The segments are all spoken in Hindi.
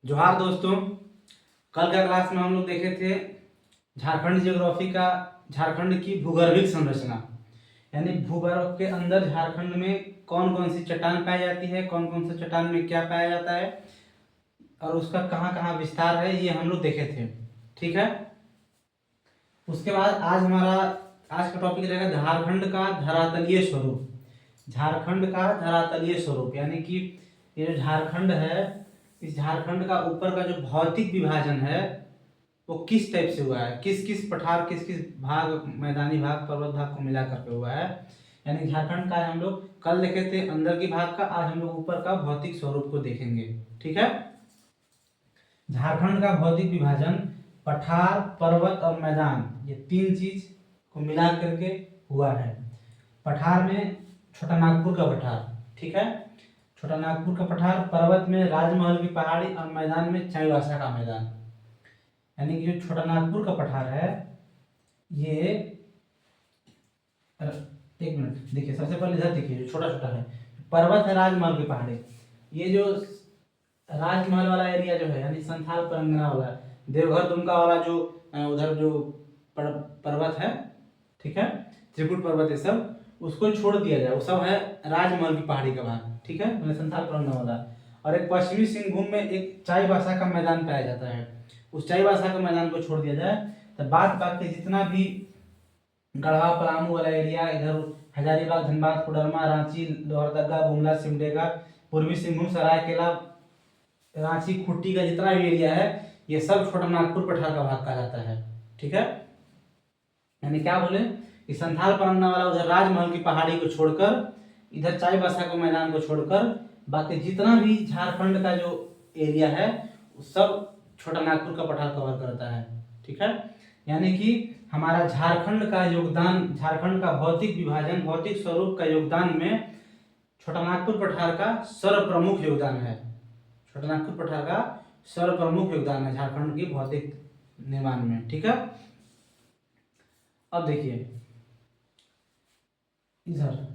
जोहार दोस्तों। कल का क्लास में हम लोग देखे थे झारखंड ज्योग्राफी का झारखंड की भूगर्भिक संरचना, यानी भूगर्भ के अंदर झारखंड में कौन कौन सी चट्टान पाई जाती है, कौन कौन सी चट्टान में क्या पाया जाता है और उसका कहाँ कहाँ विस्तार है, ये हम लोग देखे थे। ठीक है। उसके बाद आज का टॉपिक रहेगा झारखंड का धरातलीय स्वरूप। झारखंड का धरातलीय स्वरूप यानी कि ये जो झारखंड है, इस झारखंड का ऊपर का जो भौतिक विभाजन है वो किस टाइप से हुआ है, किस किस पठार, किस किस भाग, मैदानी भाग, पर्वत भाग को मिला करके हुआ है। यानी झारखंड का हम लोग कल देखे थे अंदर की भाग का, आज हम लोग ऊपर का भौतिक स्वरूप को देखेंगे। ठीक है। झारखंड का भौतिक विभाजन पठार, पर्वत और मैदान, ये तीन चीज को मिला करके हुआ है। पठार में छोटा नागपुर का पठार, ठीक है, छोटा नागपुर का पठार, पर्वत में राजमहल की पहाड़ी और मैदान में चाईबासा का मैदान। यानी कि जो छोटा नागपुर का पठार है ये, एक मिनट देखिए, सबसे पहले इधर देखिए, जो छोटा छोटा है पर्वत है, राजमहल की पहाड़ी, ये जो राजमहल वाला एरिया जो है यानी संथाल परगना वाला, देवघर दुमका वाला जो उधर जो पर्वत है, ठीक है, त्रिकुट पर्वत, ये सब उसको छोड़ दिया जाए, वो सब है राजमहल की पहाड़ी का भाग। ठीक है, मतलब संथाल परगना वाला। और एक पश्चिमी सिंहभूम में एक चाईबासा का मैदान पाया जाता है, उस चाईबासा के मैदान को छोड़ दिया जाए तो बाद बाकी जितना भी गढ़वा पलामू वाला एरिया, इधर हजारीबाग, धनबाद, कोडरमा, रांची, लोहरदगा, गुमला, सिमडेगा, पूर्वी सिंहभूम, सरायकेला, रांची, खुट्टी का जितना भी एरिया है ये सब छोटा नागपुर पठार का भाग कहा जाता है। ठीक है। यानी क्या बोले कि संथाल परगना वाला उधर राजमहल की पहाड़ी को छोड़कर, इधर चाईबासा के मैदान को छोड़कर बाकी जितना भी झारखंड का जो एरिया है वो सब छोटा नागपुर का पठार कवर करता है। ठीक है। यानी कि हमारा झारखंड का योगदान, झारखंड का भौतिक विभाजन, भौतिक स्वरूप का योगदान में छोटा नागपुर पठार का सर्वप्रमुख योगदान है। छोटा नागपुर पठार का सर्वप्रमुख योगदान है झारखंड की भौतिक निर्माण में। ठीक है। अब देखिए इधर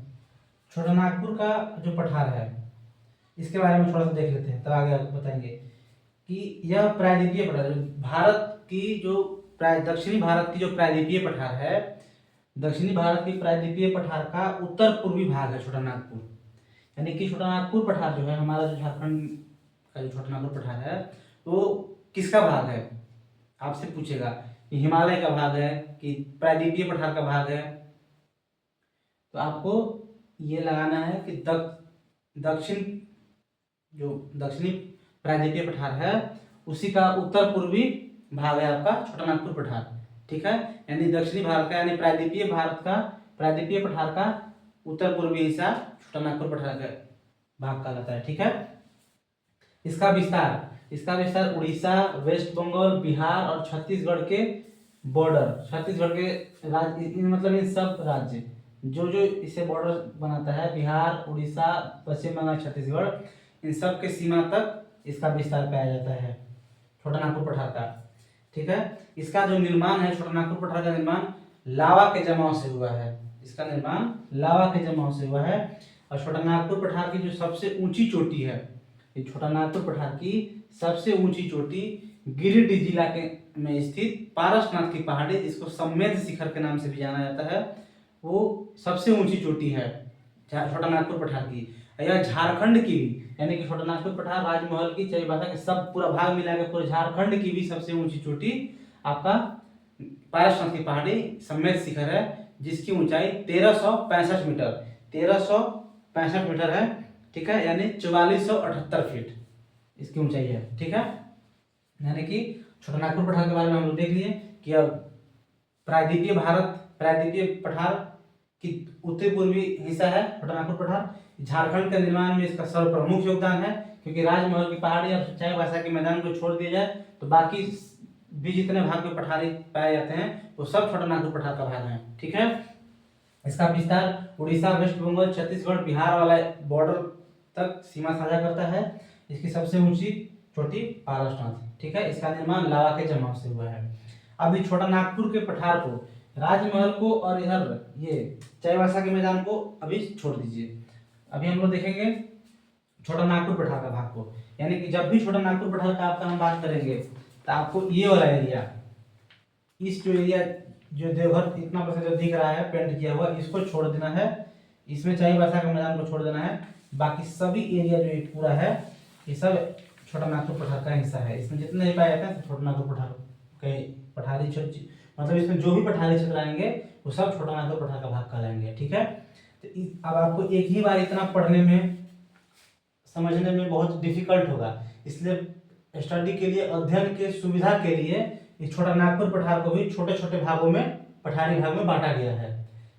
छोटा नागपुर का जो पठार है इसके बारे में थोड़ा सा देख लेते हैं, तब आगे आपको बताएंगे कि यह प्रायद्वीपीय पठार, भारत की जो दक्षिणी भारत की जो प्रायद्वीपीय पठार है, दक्षिणी भारत की प्रायद्वीपीय पठार का उत्तर पूर्वी भाग है छोटा नागपुर। यानी कि छोटा नागपुर पठार जो है, हमारा जो झारखंड का जो छोटा नागपुर पठार है वो किसका भाग है, आपसे पूछेगा कि हिमालय का भाग है कि प्रायद्वीपीय पठार का भाग है, तो आपको ये लगाना है कि दक्षिण जो दक्षिणी प्रायद्वीपीय पठार है उसी का उत्तर पूर्वी भाग है आपका छोटा नागपुर पठार। ठीक है। यानी दक्षिणी भारत का, यानी प्रायद्वीपीय भारत का, प्रायद्वीपीय पठार का उत्तर पूर्वी हिस्सा छोटा नागपुर पठार का भाग कहलाता है। ठीक है। इसका विस्तार उड़ीसा, वेस्ट बंगाल, बिहार और छत्तीसगढ़ के बॉर्डर, छत्तीसगढ़ के राज्य, मतलब इन सब राज्य जो जो इसे बॉर्डर बनाता है, बिहार, उड़ीसा, पश्चिम बंगाल, छत्तीसगढ़, इन सब के सीमा तक इसका विस्तार पाया जाता है छोटा नागपुर पठार का। ठीक है। इसका जो निर्माण है, छोटा नागपुर पठार का निर्माण लावा के जमाव से हुआ है, इसका निर्माण लावा के जमाव से हुआ है। और छोटा नागपुर पठार की जो सबसे ऊंची चोटी है, ये छोटा नागपुर पठार की सबसे ऊंची चोटी गिरिडीह जिला के में स्थित पारसनाथ की पहाड़ी, जिसको सम्मेद शिखर के नाम से भी जाना जाता है, वो सबसे ऊंची चोटी है छोटा नागपुर पठार की। यह झारखंड की भी, यानी कि छोटा नागपुर पठार, राजमहल की, चाईबासा के सब पूरा भाग मिला के पूरे झारखंड की भी सबसे ऊंची चोटी आपका पारसनाथ की पहाड़ी सम्मेद शिखर है, जिसकी ऊंचाई 1365 मीटर, 1365 मीटर है। ठीक है। यानी 4478 फीट इसकी ऊंचाई है। ठीक है। यानी कि छोटा नागपुर पठार के बारे में हम लोग देख लिए कि अब प्रायद्वीपीय भारत, प्रायद्वीपीय पठार की उत्तरी पूर्वी हिस्सा है छोटा नागपुर पठार। झारखंड के निर्माण में इसका सर्वप्रमुख योगदान है, क्योंकि राजमहल की पहाड़ी और चाईबासा के मैदान को छोड़ दिया जाए तो बाकी भी जितने भाग में पठारी पाए जाते हैं वो सब छोटा नागपुर पठार का भाग है। ठीक है। इसका विस्तार उड़ीसा, वेस्ट बंगाल, छत्तीसगढ़, बिहार वाला बॉर्डर तक सीमा साझा करता है। इसकी सबसे ऊंची चोटी पारसनाथ। ठीक है। इसका निर्माण लावा के जमाव से हुआ है। अभी छोटा नागपुर के पठार को, राजमहल को और इधर ये चाईबासा के मैदान को अभी छोड़ दीजिए। अभी हम लोग देखेंगे छोटा नागपुर पठार का भाग को। यानी कि जब भी छोटा नागपुर पठार का आपका हम बात करेंगे तो आपको ये वाला एरिया, इस जो एरिया जो देवघर इतना परसेंट जो दिख रहा है पेंट किया हुआ, इसको छोड़ देना है। इसमें चाहे वर्षा का मैदान को छोड़ देना है। बाकी सभी एरिया जो ये पूरा है ये सब छोटा नागपुर पठार का हिस्सा है। इसमें जितने भी पाए जाते हैं छोटा नागपुर पठार के पठारी क्षेत्र, मतलब इसमें जो भी पठारी क्षेत्र आएंगे वो सब छोटा नागपुर पठार का भाग कहलाएंगे। ठीक है, तो अब आपको एक ही बार इतना पढ़ने में समझने में बहुत डिफिकल्ट होगा, इसलिए स्टडी के लिए, अध्ययन के सुविधा के लिए इस छोटा नागपुर पठार को भी छोटे छोटे भागों में, पठारी भाग में बांटा गया है।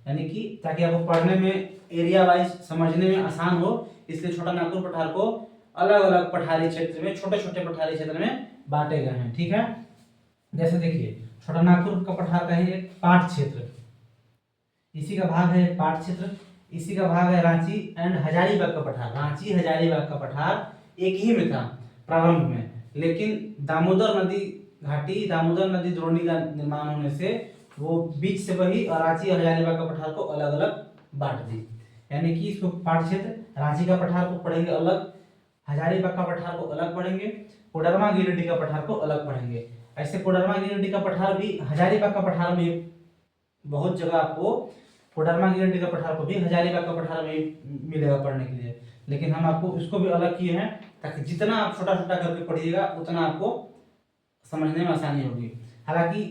यानी कि ताकि आपको पढ़ने में एरिया वाइज समझने में आसान हो, इसलिए छोटा नागपुर पठार को अलग अलग पठारी क्षेत्र में, छोटे छोटे पठारी क्षेत्र में बांटे गए हैं। ठीक है, जैसे देखिए छोटा नागपुर का पठार का है एक पाट क्षेत्र, इसी का भाग है पाट क्षेत्र। इसी का भाग है रांची एंड हजारीबाग का पठार। रांची हजारीबाग का पठार एक ही में था प्रारंभ में, लेकिन दामोदर नदी घाटी, दामोदर नदी द्रोणी का निर्माण होने से वो बीच से बही और रांची और हजारीबाग का पठार को अलग अलग बांट दी। यानी कि इसको पाट क्षेत्र, रांची का पठार को पढ़ेंगे अलग, हजारीबाग का पठार को अलग पढ़ेंगे, कोडरमा गिरिडीह का पठार को अलग पढ़ेंगे। ऐसे कोडरमा गिरिडीह का पठार भी हजारीबाग का पठार में बहुत जगह आपको, कोडरमा गिरिडीह का पठार को भी हजारीबाग का पठार में मिलेगा पढ़ने के लिए, लेकिन हम आपको इसको भी अलग किए हैं ताकि जितना आप छोटा छोटा करके पढ़िएगा उतना आपको समझने में आसानी होगी। हालांकि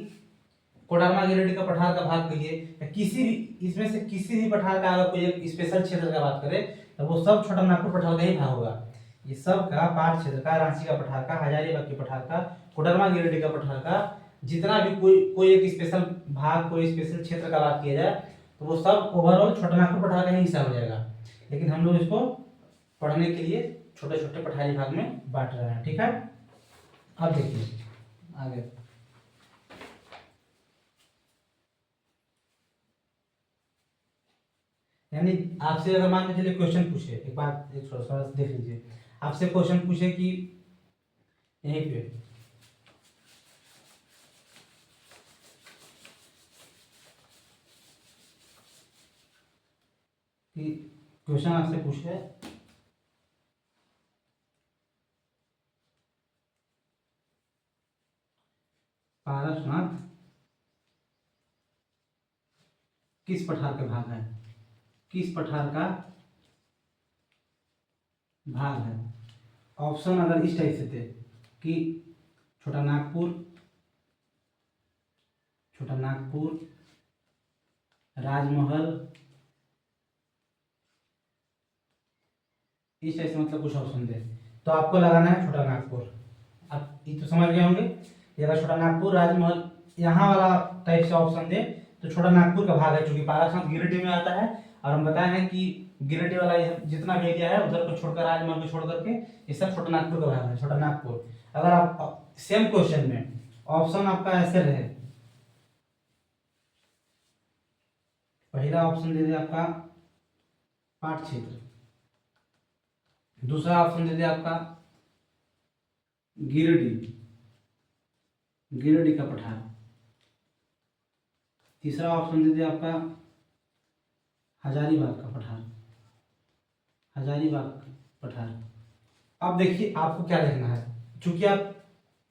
कोडरमा गिरिडीह का पठार का भाग कहिए, किसी भी इसमें से किसी भी पठार का अगर कोई एक स्पेशल क्षेत्र का बात करें तो वो सब छोटा नागपुर पठार का ही भाग होगा। ये सब का पाट क्षेत्र का, रांची का पठार का, हजारीबाग के पठार का, कोडरमा गिरिडीह का पठार का, जितना भी कोई एक स्पेशल भाग, कोई स्पेशल क्षेत्र का बात किया जाए तो वो सब ओवरऑल छोटा नागपुर पठार का ही हिस्सा हो जाएगा। लेकिन हम लोग इसको पढ़ने के लिए छोटे छोटे पठारी भाग में बांट रहे हैं। ठीक है, अब देखिए आगे। यानी आपसे अगर मान के चलिए क्वेश्चन पूछे, एक बात एक थोड़ा सा देख लीजिए, आपसे क्वेश्चन पूछे कि यहीं पे कि क्वेश्चन आपसे पूछे पारसनाथ किस पठार का भाग है, किस पठार का भाग है। ऑप्शन अगर इस टाइप से थे कि छोटा नागपुर, छोटा नागपुर, राजमहल, इस टाइप से मतलब कुछ ऑप्शन दे तो आपको लगाना है छोटा नागपुर। आप ये तो समझ गए होंगे, अगर छोटा नागपुर, राजमहल यहाँ वाला टाइप से ऑप्शन दे तो छोटा नागपुर का भाग है, चूंकि पारसनाथ गिरिडीह में आता है और हम बताए हैं कि गिरिडीह वाला जितना भी एरिया है उधर को छोड़कर, राजमहल को छोड़ करके ये सब छोटा नागपुर का भाग है, छोटा नागपुर। अगर आप सेम क्वेश्चन में ऑप्शन आपका ऐसे रहे, पहला ऑप्शन दे दे आपका पाट क्षेत्र, दूसरा ऑप्शन दे दे आपका गिरिडीह, गिरिडीह का पठार, तीसरा ऑप्शन दे दे आपका हजारीबाग का पठार, हजारीबाग पठार। अब देखिए आपको क्या देखना है, चूंकि आप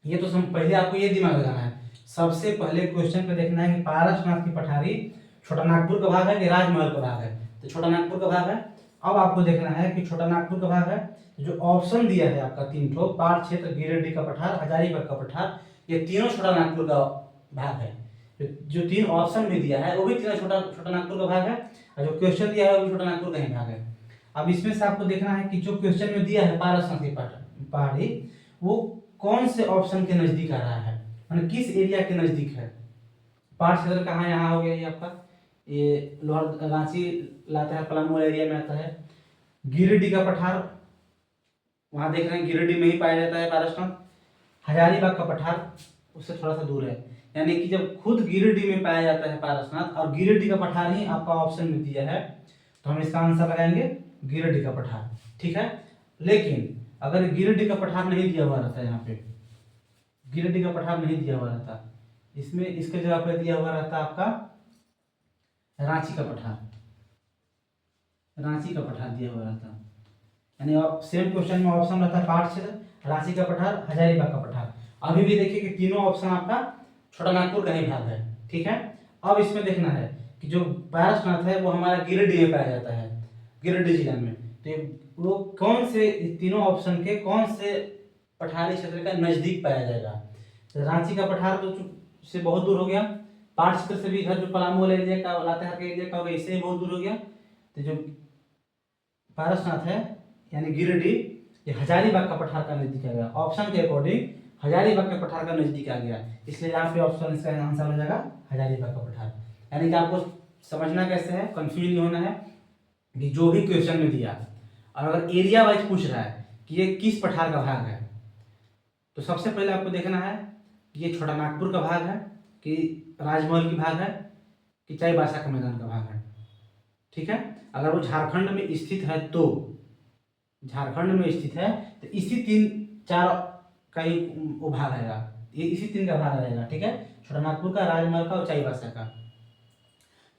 ये तो पहले आपको ये दिमाग लगाना है, सबसे पहले क्वेश्चन पे देखना है कि पारसनाथ की पठारी छोटा नागपुर का भाग है कि राजमहल का भाग है, तो छोटा नागपुर का भाग है। अब आपको देखना है कि छोटा नागपुर का भाग है, जो ऑप्शन दिया है आपका तीन ठो, पाट क्षेत्र, गिरिडीह का पठार, हजारीबाग का पठार, ये तीनों छोटा नागपुर का भाग है। जो तीन ऑप्शन भी दिया है वो भी तीनों छोटा छोटा नागपुर का भाग है, और जो क्वेश्चन दिया है वो भी छोटा नागपुर का ही भाग है। अब इसमें से आपको देखना है कि जो क्वेश्चन में दिया है पारसनाथ की पहाड़ी, वो कौन से ऑप्शन के नजदीक आ रहा है, मतलब किस एरिया के नजदीक है। पाट क्षेत्र कहाँ, यहाँ हो गया ये आपका, ये लोअर रांची लाता है, पलामू एरिया में आता है। गिरिडीह का पठार वहां देख रहे हैं गिरिडीह में ही पाया जाता है पारसनाथ। हजारीबाग का पठार उससे थोड़ा सा दूर है, यानी कि जब खुद गिरिडीह में पाया जाता है पारसनाथ और गिरिडीह का पठार ही आपका ऑप्शन में दिया है, तो हम इसका आंसर लगाएंगे गिरिडीह का पठार। ठीक है, लेकिन अगर गिरिडीह का पठार नहीं दिया हुआ रहता, यहाँ पे गिरिडीह का पठार नहीं दिया हुआ रहता, इसमें इसके जगह पर दिया हुआ रहता आपका रांची का पठार, रांची का पठार दिया हुआ रहता, यानी सेम क्वेश्चन में ऑप्शन रहता है पाट क्षेत्र, रांची का पठार, हजारीबाग का पठार। अभी भी देखिए कि तीनों ऑप्शन आपका छोटा नागपुर का ही भाग है, ठीक है। अब इसमें देखना है कि जो पारसनाथ है वो हमारा गिरिडीह में पाया जाता है, गिरिडीह जिला में। तो वो कौन से तीनों ऑप्शन के कौन से पठारी क्षेत्र का नजदीक पाया जाएगा? तो रांची का पठार तो से बहुत दूर हो गया, पाट क्षेत्र से भी इधर जो पलामू वाला एरिया का, लातेहार का एरिया का होगा, इससे भी बहुत दूर हो गया। तो जो पारसनाथ है यानी गिरिडीह, ये हजारीबाग का पठार का नजदीक आ गया। ऑप्शन के अकॉर्डिंग हजारीबाग के पठार का नजदीक आ गया, इसलिए यहाँ पे ऑप्शन इसका आंसर हो जाएगा हजारीबाग का पठार। यानी कि आपको समझना कैसे है, कंफ्यूज नहीं होना है कि जो भी क्वेश्चन में दिया और अगर एरिया वाइज पूछ रहा है कि ये किस पठार का भाग है, तो सबसे पहले आपको देखना है कि ये छोटा नागपुर का भाग है, कि राजमहल की भाग है, कि चाईबासा का मैदान का भाग है, ठीक है। अगर वो झारखंड में स्थित है तो, झारखंड में स्थित है तो इसी तीन चार का ही वो भाग रहेगा, ये इसी तीन का भाग रहेगा, ठीक है। छोटा नागपुर का, राजमहल का और चाईबासा का।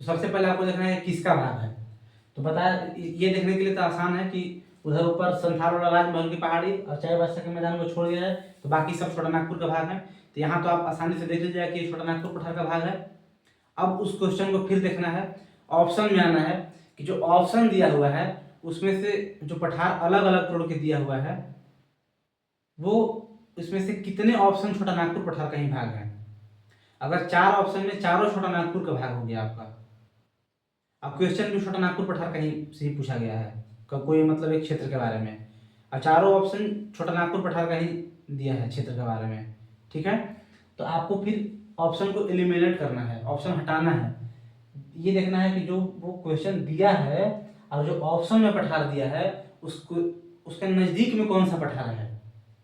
तो सबसे पहले आपको देखना है किसका भाग है। तो बता, ये देखने के लिए तो आसान है कि उधर ऊपर संथाल वाला राजमहल की पहाड़ी और चाईबासा के मैदान को छोड़ दिया है, तो बाकी सब छोटा नागपुर का भाग है। तो यहाँ तो आप आसानी से देख लीजिएगा कि छोटा नागपुर पठार का भाग है। अब उस क्वेश्चन को फिर देखना है, ऑप्शन में आना है कि जो ऑप्शन दिया हुआ है उसमें से जो पठार अलग अलग करोड़ के दिया हुआ है वो इसमें से कितने ऑप्शन छोटा नागपुर पठार का ही भाग है। अगर चार ऑप्शन में चारों छोटा नागपुर का भाग हो गया आपका, अब क्वेश्चन भी छोटा नागपुर पठार का ही से ही पूछा गया है, कोई मतलब एक क्षेत्र के बारे में, और चारों ऑप्शन छोटा नागपुर पठार का ही दिया है क्षेत्र के बारे में, ठीक है। तो आपको फिर ऑप्शन को एलिमिनेट करना है, ऑप्शन हटाना है। ये देखना है कि जो वो क्वेश्चन दिया है और जो ऑप्शन में पठार दिया है उसको, उसके नज़दीक में कौन सा पठार है।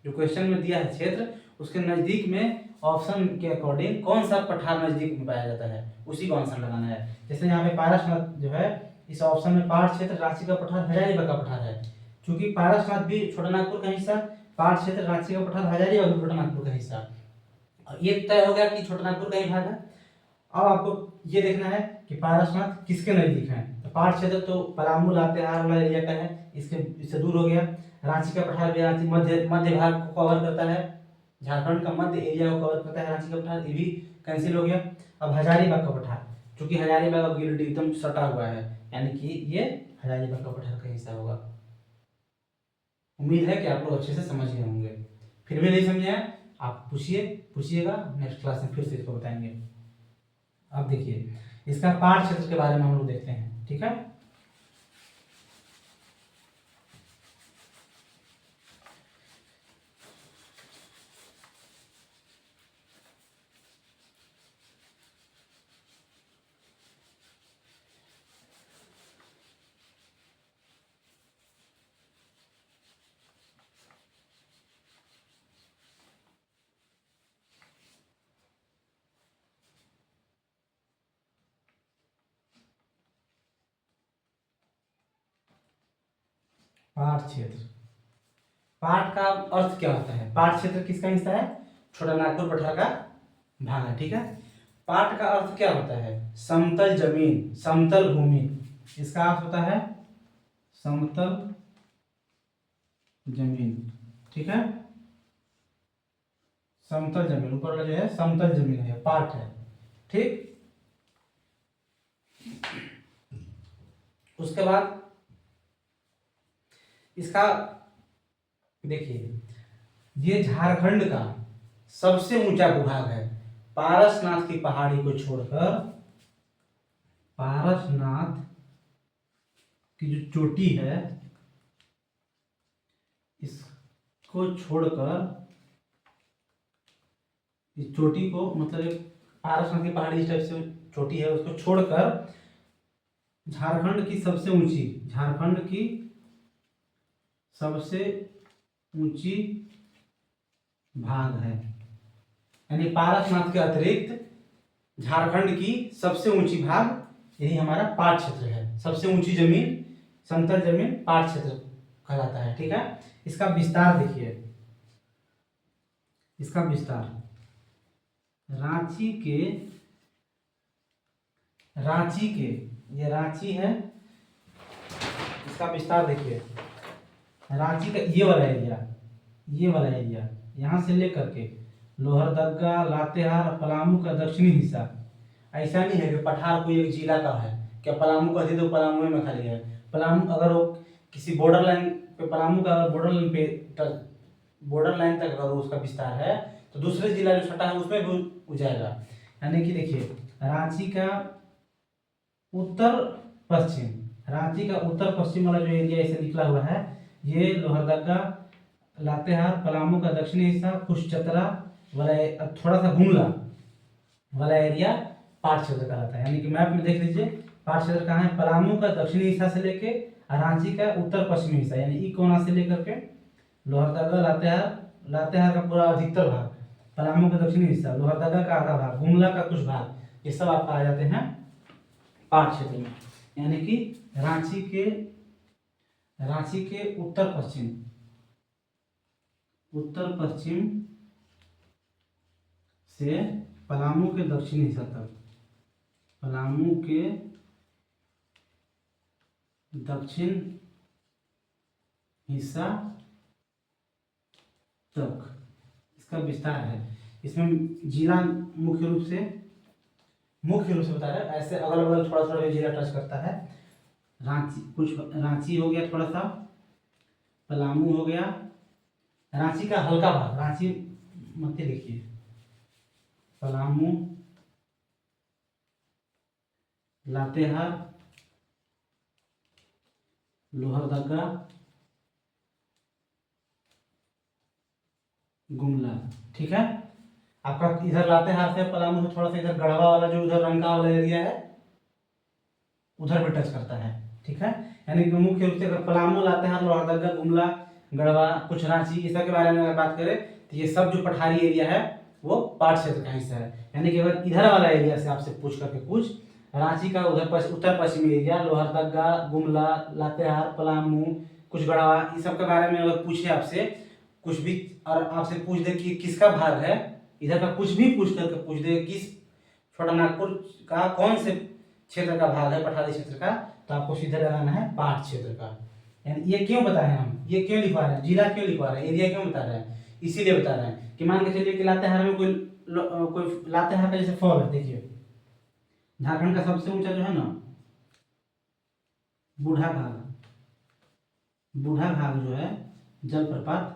जो क्वेश्चन में दिया है क्षेत्र, उसके नज़दीक में ऑप्शन के अकॉर्डिंग कौन सा पठार नज़दीक में पाया जाता है, उसी को आंसर लगाना है। जैसे यहाँ पे पारसनाथ जो है, इस ऑप्शन में पाट क्षेत्र, रांची का पठार, हजारीबाग का पठार है। क्योंकि पारसनाथ भी छोटा नागपुर का हिस्सा, पाट क्षेत्र, रांची का पठार, हजारीबाग भी छोटा नागपुर का हिस्सा। ये तय हो गया कि छोटा नागपुर का ही भाग है। अब आपको ये देखना है कि पारसनाथ किसके नजदीक है। तो पाट क्षेत्र तो पलामू लातेहार वाला एरिया का है, इससे दूर हो गया। रांची का पठार भी रांची मध्य भाग को कवर करता है, झारखंड का मध्य एरिया को कवर करता है रांची का पठार, ये भी कैंसिल हो गया। अब हजारीबाग का पठार, क्योंकि हजारीबाग और गिरिडीह एकदम सटा हुआ है, यानी कि ये हजारीबाग का पठार का हिस्सा होगा। उम्मीद है कि आप लोग अच्छे से समझ गए होंगे। फिर भी नहीं समझे आप पूछिएगा, नेक्स्ट क्लास में फिर से इसको बताएंगे। अब देखिए इसका पाट क्षेत्र के बारे में हम लोग देखते हैं, ठीक है। पाट क्षेत्र, पाट का अर्थ क्या होता है? पाट क्षेत्र किसका हिस्सा है? छोटा नागपुर पठार का भाग है, ठीक है। पाट का अर्थ क्या होता है? समतल जमीन, समतल भूमि। इसका अर्थ होता है समतल जमीन, ठीक है। समतल जमीन, ऊपर वाला जो है समतल जमीन है, पाट है, ठीक। उसके बाद इसका देखिए, ये झारखंड का सबसे ऊंचा भूभाग है। पारसनाथ की पहाड़ी को छोड़कर, पारसनाथ की जो चोटी है इसको छोड़कर, इस चोटी को मतलब एक पारसनाथ की पहाड़ी इस टाइप से चोटी है, उसको छोड़कर झारखंड की सबसे ऊंची, झारखंड की सबसे ऊंची भाग है। यानी पारसनाथ के अतिरिक्त झारखंड की सबसे ऊंची भाग यही हमारा पाट क्षेत्र है। सबसे ऊंची जमीन, समतल जमीन पाट क्षेत्र कहलाता है, ठीक है। इसका विस्तार देखिए, इसका विस्तार रांची के, ये रांची है, इसका विस्तार देखिए रांची का ये वाला एरिया यहाँ से लेकर के लोहरदगा, लातेहार, पलामू का दक्षिणी हिस्सा। ऐसा नहीं है कि पठार कोई एक जिला का है, क्या पलामू का थी तो पलामू में खाली है। पलामू अगर वो किसी बॉर्डर लाइन पे, पलामू का बॉर्डर लाइन पे, बॉर्डर लाइन तक अगर उसका विस्तार है तो दूसरे जिला जो छठा है उसमें भी हो जाएगा। यानी कि देखिए रांची का उत्तर पश्चिम, रांची का उत्तर पश्चिम वाला जो एरिया ऐसे निकला हुआ है, ये लोहरदगा, लातेहार, पलामू का दक्षिणी हिस्सा, कुछ चतरा वाला, थोड़ा सा गुमला वाला एरिया पाट क्षेत्र कहलाता है। यानी कि मैप में देख लीजिए पाट क्षेत्र कहाँ है, पलामू का दक्षिणी हिस्सा से लेके रांची का उत्तर पश्चिमी हिस्सा, यानी ई कोना से लेकर के लोहरदगा, लातेहार का पूरा अधिकतर भाग, पलामू का दक्षिणी हिस्सा, लोहरदगा का आधा भाग, गुमला का कुछ भाग, ये सब आपका आ जाते हैं पाट क्षेत्र में। यानी कि रांची के उत्तर पश्चिम से पलामू के दक्षिणी हिस्सा तक, पलामू के दक्षिण हिस्सा तक इसका विस्तार है। इसमें जिला मुख्य रूप से बता रहा है, ऐसे अगल बगल थोड़ा थोड़ा जिला टच करता है। रांची हो गया, थोड़ा सा पलामू हो गया, रांची का हल्का भाग, रांची मत लिखिए, पलामू, लातेहार, लोहरदगा, गुमला, ठीक है। आपका इधर लातेहार से पलामू से थोड़ा सा इधर गढ़वा वाला जो उधर रंका वाला एरिया है उधर भी टच करता है, ठीक है। यानी कि मुख्य रूप से अगर पलामू, लातेहार, लोहरदगा, गुमला, गढ़वा, कुछ रांची, इस सब के बारे में अगर बात करें तो ये सब जो पठारी एरिया है वो पाट क्षेत्र का हिस्सा है। यानी कि अगर इधर वाला एरिया से आपसे पूछ करके कुछ रांची का उत्तर पश्चिमी एरिया, लोहरदगा, गुमला, लातेहार, पलामू, कुछ गढ़वा, इस सब के बारे में अगर पूछे आपसे कुछ भी, और आपसे पूछ दे कि किसका भाग है इधर का, कुछ भी पूछ करके पूछ दे किस छोटा नागपुर का कौन से क्षेत्र का भाग है पठारी क्षेत्र का, तो आपको सीधे लगाना है पाट क्षेत्र का। यानी ये क्यों बता रहे हैं हम, ये क्यों लिखवा रहे हैं, जिला क्यों लिखवा रहे हैं, एरिया क्यों बता रहे हैं, इसीलिए बता रहे हैं कि मान के चलिए कि लातेहार में कोई लातेहार का जैसे फॉल है, देखिए झारखंड का सबसे ऊंचा जो है ना बूढ़ा घाघ जो है जलप्रपात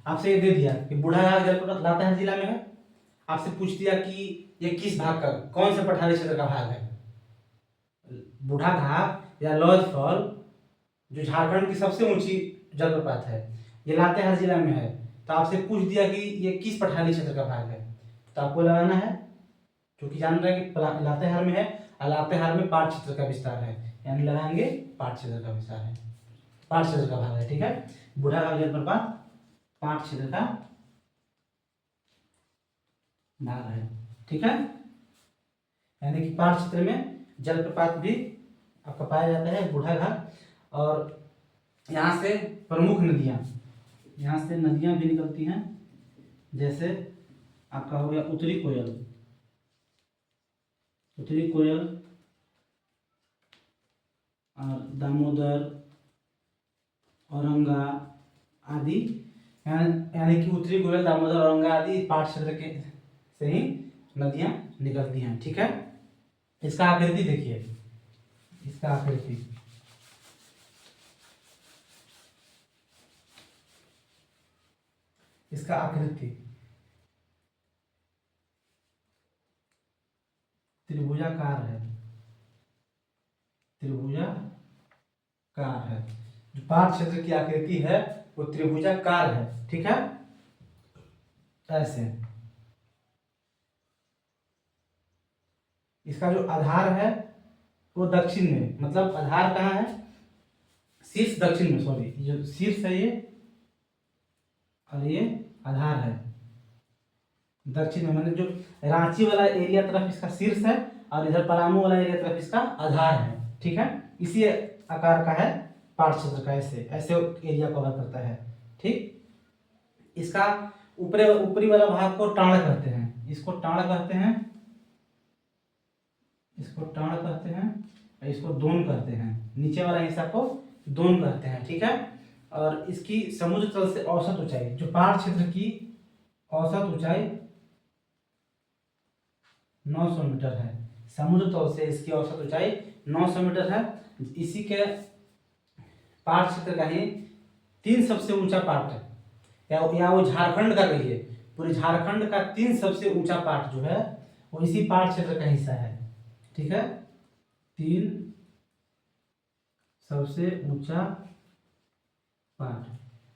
आपसे ये दे दिया कि बूढ़ा घाघ जलप्रपात लातेहार जिला में है। आपसे पूछ दिया कि ये किस भाग का, कौन से पठारी क्षेत्र का भाग है, बूढ़ा घाघ या लॉज फॉल जो झारखंड की सबसे ऊंची जलप्रपात है ये लातेहार जिला में है। तो आपसे पूछ दिया कि ये किस पठारी क्षेत्र का भाग है, तो आपको लगाना है, क्योंकि जान रहे हैं कि लातेहार में है और लातेहार में पाट क्षेत्र का विस्तार है, यानी लगाएंगे पाट क्षेत्र का विस्तार है, पाट क्षेत्र का भाग है, ठीक है। बूढ़ा घाघ जलप्रपात पाट क्षेत्र का भाग है, ठीक है। यानी कि पाट क्षेत्र में जलप्रपात भी आपका पाया जाता है, बूढ़ा घाघ। और यहाँ से प्रमुख नदियाँ, यहाँ से नदियाँ भी निकलती हैं, जैसे आपका हो गया उत्तरी कोयल और दामोदर, औरंगा आदि। यानी कि उत्तरी कोयल, दामोदर, औरंगा आदि पाट क्षेत्र के से ही नदियाँ निकलती हैं, ठीक है। इसका आकृति देखिए, इसका आकृति त्रिभुजाकार है, जो पाट क्षेत्र की आकृति है वो त्रिभुजाकार है, ठीक है। ऐसे इसका जो आधार है वो दक्षिण में, मतलब आधार कहाँ है, शीर्ष दक्षिण में, सॉरी जो शीर्ष है ये और ये आधार है दक्षिण में, मतलब जो रांची वाला एरिया तरफ इसका शीर्ष है और इधर पलामू वाला एरिया तरफ इसका आधार है, ठीक है। इसी आकार का है पाट क्षेत्र का, ऐसे एरिया कवर करता है, ठीक। इसका ऊपरी वाला भाग को टाण कहते हैं, इसको टाण कहते हैं और इसको दोन कहते हैं, नीचे वाला हिस्सा को दोन कहते हैं, ठीक है। और इसकी समुद्र तल से औसत ऊंचाई, जो पहाड़ क्षेत्र की औसत ऊंचाई 900 मीटर है। समुद्र तल से इसकी औसत ऊंचाई 900 मीटर है। इसी के पहाड़ क्षेत्र का ही 3 सबसे ऊंचा पार्ट है, या वो झारखंड का कहिए, पूरे झारखंड का 3 सबसे ऊंचा पार्ट जो है वो इसी पहाड़ क्षेत्र का हिस्सा है, ठीक है। 3 सबसे ऊंचा पार्ट,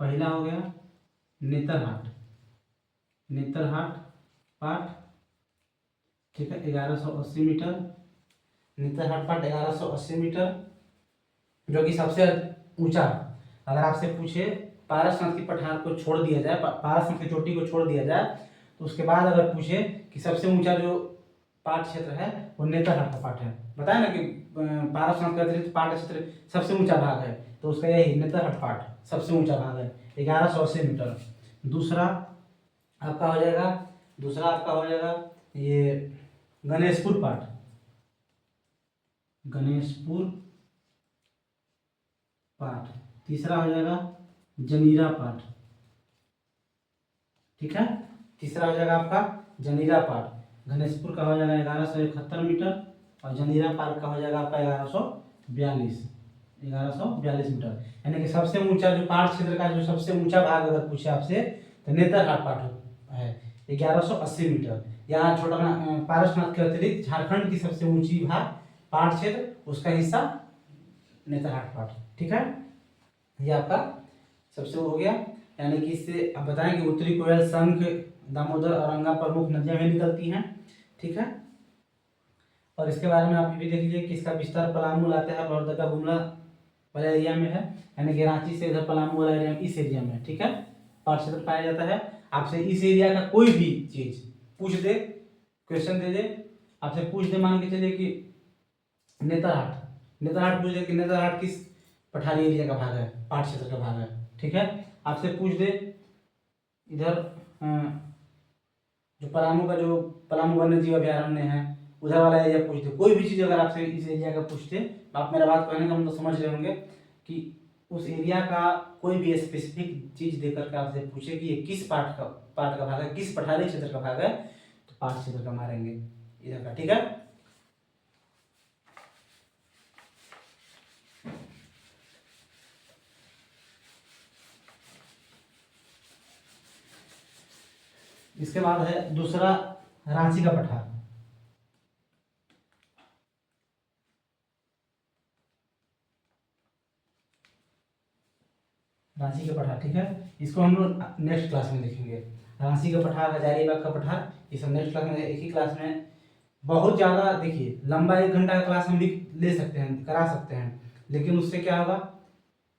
पहला हो गया नेतरहाट, नेतरहाट पार्ट, ठीक है, 1180 मीटर। नेतरहाट पार्ट 1180 मीटर, जो कि सबसे ऊंचा। अगर आपसे पूछे पारसनाथ की पठार को छोड़ दिया जाए, पारसनाथ की चोटी को छोड़ दिया जाए, तो उसके बाद अगर पूछे कि सबसे ऊंचा जो पाट क्षेत्र है वो नेतरहाट का पाट है, बताया ना कि पारसनाथ का अतिरिक्त पाट क्षेत्र सबसे ऊंचा भाग है, तो उसका यही नेतरहाट पाट सबसे ऊंचा भाग है, 1180 मीटर। दूसरा आपका हो जाएगा, दूसरा आपका हो जाएगा ये गणेशपुर पाट, गणेशपुर पाट। तीसरा हो जाएगा जनीरा पाट, ठीक है। तीसरा हो जाएगा आपका जनीरा पाट। गणेशपुर का हो जाएगा 1171 मीटर और जनीरा पाट का हो जाएगा आपका 1142 मीटर। यानी कि सबसे ऊंचा जो पहाड़ क्षेत्र का जो सबसे ऊंचा भाग अगर पूछे आपसे तो नेतरहाट पाट है 1180 मीटर। यहाँ छोटा पारसनाथ के अतिरिक्त झारखंड की सबसे ऊंची भाग पहाड़ क्षेत्र, उसका हिस्सा नेतरहाट पाट, ठीक है। ये आपका सबसे हो गया। यानी कि इससे अब बताएं कि उत्तरी कोयल, शंख, दामोदर, औरंगा प्रमुख नदियां भी निकलती हैं, ठीक है। और इसके बारे में आप ये भी देख लीजिए कि इसका विस्तार पलामू लाते हैं लोहरदगा गुमला वाले एरिया में है, यानी कि रांची से इधर पलामू वाला एरिया, इस एरिया में, ठीक है, पहाड़ क्षेत्र पाया जाता है। आपसे इस एरिया का कोई भी चीज पूछ दे, क्वेश्चन दे दे, आपसे पूछ दे, मान के चलिए कि नेतरहाट, नेतरहाट पूछ दे कि नेतरहाट किस पठारी एरिया का भाग है, पहाड़ क्षेत्र का भाग है, ठीक है। आपसे पूछ दे इधर जो पलामू का जो पलामू वन्य जीव अभयारण्य है उधर वाला एरिया पूछते, कोई भी चीज़ अगर आपसे इस एरिया का पूछते, आप मेरा बात कहने का मतलब समझ रहे होंगे कि उस एरिया का कोई भी स्पेसिफिक चीज़ देकर के आपसे पूछे कि ये किस पार्ट का भाग है, किस पठारी क्षेत्र का भाग है, तो पहाड़ क्षेत्र का मारेंगे इधर का, ठीक है। इसके बाद है दूसरा रांची का पठार, रांची का पठार, ठीक है। इसको हम लोग नेक्स्ट क्लास में देखेंगे। रांची का पठार, हजारीबाग का पठार, ये सब नेक्स्ट क्लास में, एक ही क्लास में बहुत ज़्यादा देखिए लंबा 1 घंटा का क्लास हम भी ले सकते हैं, करा सकते हैं, लेकिन उससे क्या होगा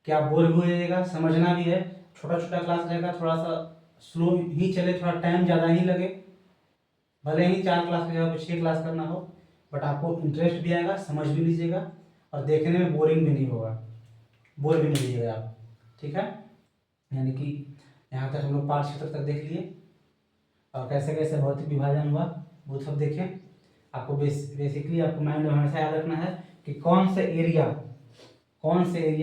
कि आप बोर भी हो जाइएगा, समझना भी है। छोटा छोटा क्लास रहेगा, थोड़ा सा स्लो ही चले, थोड़ा टाइम ज़्यादा ही लगे, भले ही 4 क्लास की जगह 6 क्लास करना हो, बट आपको इंटरेस्ट भी आएगा, समझ भी लीजिएगा और देखने में बोरिंग भी नहीं होगा, बोर भी नहीं लीजिएगा आप, ठीक है। यानी कि यहाँ तक हम लोग पाँच क्षेत्र तक देख लिए और कैसे कैसे भौतिक विभाजन हुआ वो सब देखें। आपको बेसिकली आपको माइंड में हमेशा याद रखना है कि कौन से एरिया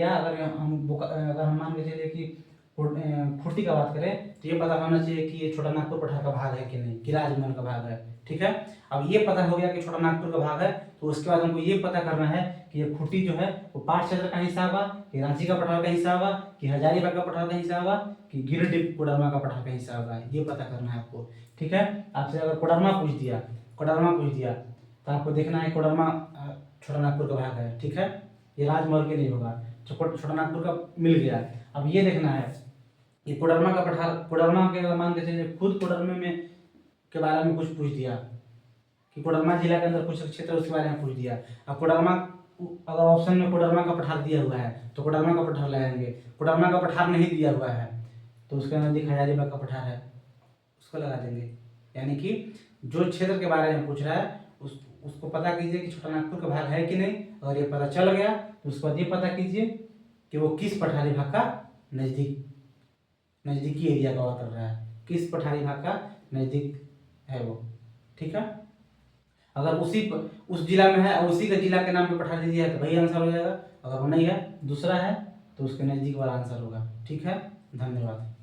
अगर हम मान के चलिए कि खुर्टी का बात करें तो ये पता होना चाहिए कि ये छोटा नागपुर पठार का भाग है कि नहीं, कि राजमहल का भाग है, ठीक है। अब ये पता हो गया कि छोटा नागपुर का भाग है, तो उसके बाद हमको ये पता करना है कि ये खुर्टी जो है वो पहाड़ क्षेत्र का हिस्सा होगा, कि रांची का पठार का हिस्सा होगा, कि हजारीबाग का पठार का हिस्सा होगा, कि गिरिडीह कोडरमा का पठार का हिस्सा होगा, ये पता करना है आपको, ठीक है। आपसे अगर कोडरमा पूछ दिया तो आपको देखना है कोडरमा छोटा नागपुर का भाग है, ठीक है, ये राजमहल के लिए होगा, छोटा नागपुर का मिल गया। अब ये देखना है कि कोडरमा का पठार, कोडरमा के मान के चलिए खुद कोडरमा में के बारे में कुछ पूछ दिया कि कोडरमा जिला के अंदर कुछ क्षेत्र उसके बारे में पूछ दिया। अब कोडरमा अगर ऑप्शन में कोडरमा का पठार दिया हुआ है तो कोडरमा का पठार लगाएंगे, कोडरमा का पठार नहीं दिया हुआ है तो उसके नजदीक हजारीबाग का पठार है, उसको लगा देंगे। यानी कि जो क्षेत्र के बारे में पूछ रहा है उसको पता कीजिए कि छोटा नागपुर का भाग है कि नहीं। अगर ये पता चल गया तो उसके बाद ये पता कीजिए कि वो किस पठारी भाग का नज़दीकी एरिया कवर कर रहा है, किस पठारी भाग का नज़दीक है वो, ठीक है। अगर उस जिला में है और उसी के जिला के नाम पे पठार दीजिए तो वही आंसर हो जाएगा। अगर वो नहीं है, दूसरा है तो उसके नज़दीक वाला आंसर होगा। ठीक है, धन्यवाद।